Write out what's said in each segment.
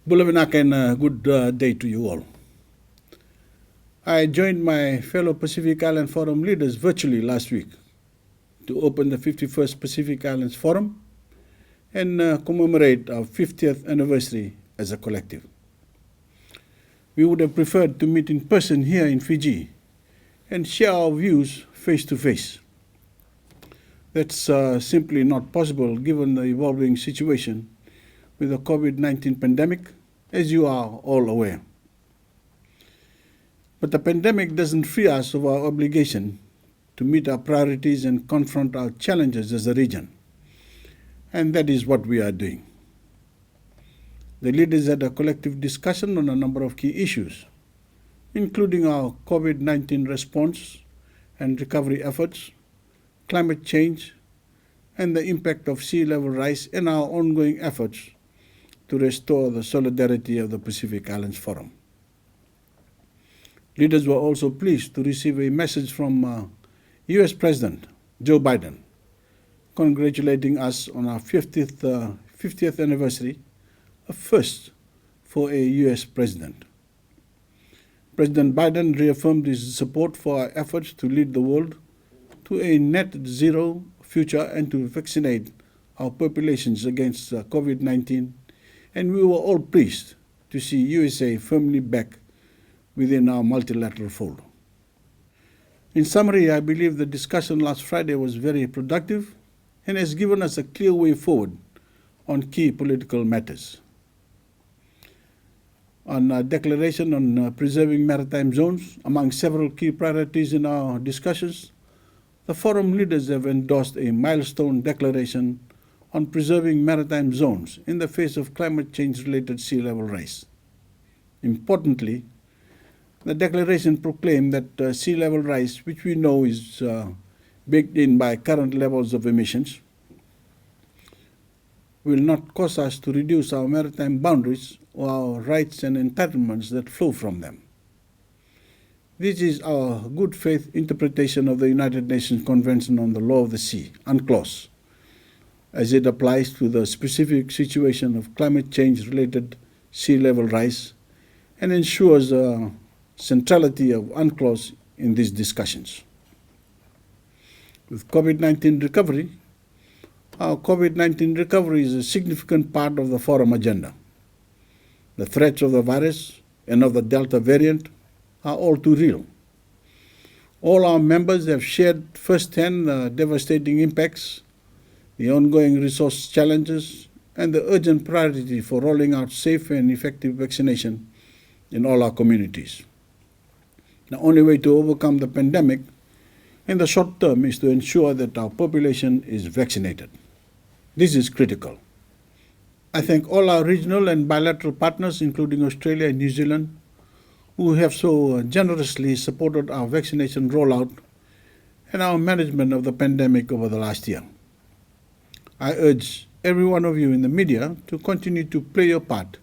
Bulawinak and good day to you all. I joined my fellow Pacific Island Forum leaders virtually last week to open the 51st Pacific Islands Forum and commemorate our 50th anniversary as a collective. We would have preferred to meet in person here in Fiji and share our views face to face. That's simply not possible given the evolving situation with the COVID-19 pandemic, as you are all aware. But the pandemic doesn't free us of our obligation to meet our priorities and confront our challenges as a region. And that is what we are doing. The leaders had a collective discussion on a number of key issues, including our COVID-19 response and recovery efforts, climate change, and the impact of sea level rise and our ongoing efforts to restore the solidarity of the Pacific Islands Forum. Leaders were also pleased to receive a message from US President Joe Biden, congratulating us on our 50th anniversary, a first for a US president. President Biden reaffirmed his support for our efforts to lead the world to a net zero future and to vaccinate our populations against COVID-19, and we were all pleased to see USA firmly back within our multilateral fold. In summary, I believe the discussion last Friday was very productive and has given us a clear way forward on key political matters. On a declaration on preserving maritime zones, among several key priorities in our discussions, the forum leaders have endorsed a milestone declaration on preserving maritime zones in the face of climate change-related sea level rise. Importantly, the declaration proclaimed that sea level rise, which we know is baked in by current levels of emissions, will not cause us to reduce our maritime boundaries or our rights and entitlements that flow from them. This is our good faith interpretation of the United Nations Convention on the Law of the Sea, UNCLOS, as it applies to the specific situation of climate change-related sea level rise and ensures the centrality of UNCLOS in these discussions. With COVID-19 recovery, our COVID-19 recovery is a significant part of the forum agenda. The threats of the virus and of the Delta variant are all too real. All our members have shared firsthand the devastating impacts, the ongoing resource challenges, and the urgent priority for rolling out safe and effective vaccination in all our communities. The only way to overcome the pandemic in the short term is to ensure that our population is vaccinated. This is critical. I thank all our regional and bilateral partners, including Australia and New Zealand, who have so generously supported our vaccination rollout and our management of the pandemic over the last year. I urge every one of you in the media to continue to play your part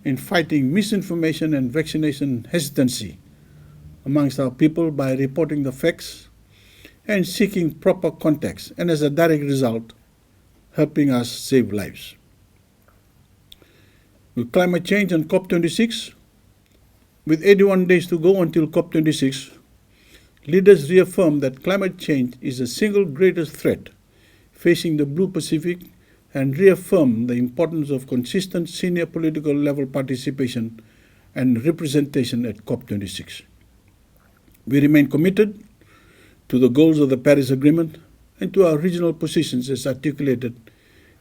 in fighting misinformation and vaccination hesitancy amongst our people by reporting the facts and seeking proper context, and as a direct result, helping us save lives. With climate change and COP26, with 81 days to go until COP26, leaders reaffirm that climate change is the single greatest threat facing the Blue Pacific and reaffirm the importance of consistent senior political level participation and representation at COP26. We remain committed to the goals of the Paris Agreement and to our regional positions as articulated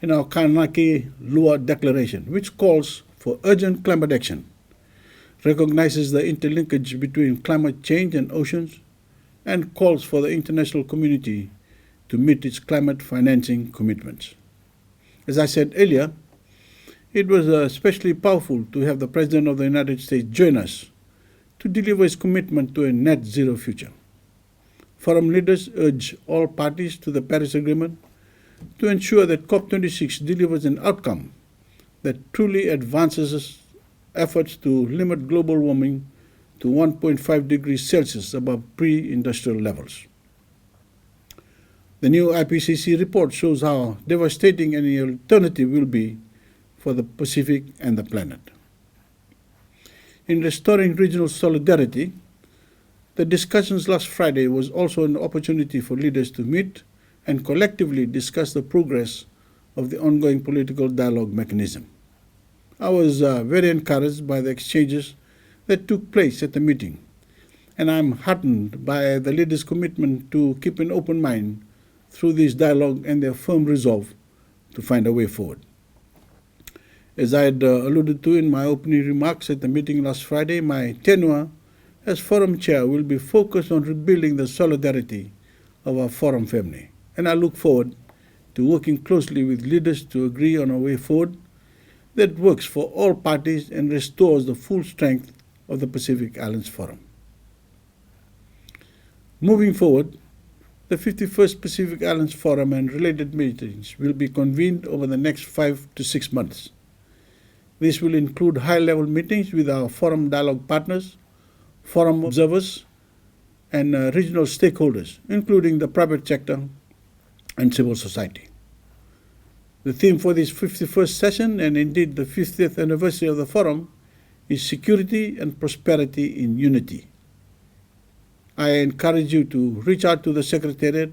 in our Kanaki Lua Declaration, which calls for urgent climate action, recognizes the interlinkage between climate change and oceans, and calls for the international community to meet its climate financing commitments. As I said earlier, it was especially powerful to have the President of the United States join us to deliver his commitment to a net zero future. Forum leaders urge all parties to the Paris Agreement to ensure that COP26 delivers an outcome that truly advances efforts to limit global warming to 1.5 degrees Celsius above pre-industrial levels. The new IPCC report shows how devastating any alternative will be for the Pacific and the planet. In restoring regional solidarity, the discussions last Friday was also an opportunity for leaders to meet and collectively discuss the progress of the ongoing political dialogue mechanism. I was very encouraged by the exchanges that took place at the meeting, and I'm heartened by the leaders' commitment to keep an open mind through this dialogue and their firm resolve to find a way forward. As I had alluded to in my opening remarks at the meeting last Friday, my tenure as Forum Chair will be focused on rebuilding the solidarity of our Forum family, and I look forward to working closely with leaders to agree on a way forward that works for all parties and restores the full strength of the Pacific Islands Forum. Moving forward, the 51st Pacific Islands Forum and related meetings will be convened over the next 5 to 6 months. This will include high-level meetings with our Forum dialogue partners, Forum observers, and regional stakeholders, including the private sector and civil society. The theme for this 51st session, and indeed the 50th anniversary of the Forum, is security and prosperity in unity. I encourage you to reach out to the Secretariat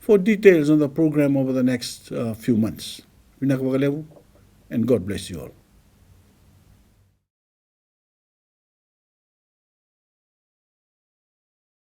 for details on the program over the next few months. And God bless you all.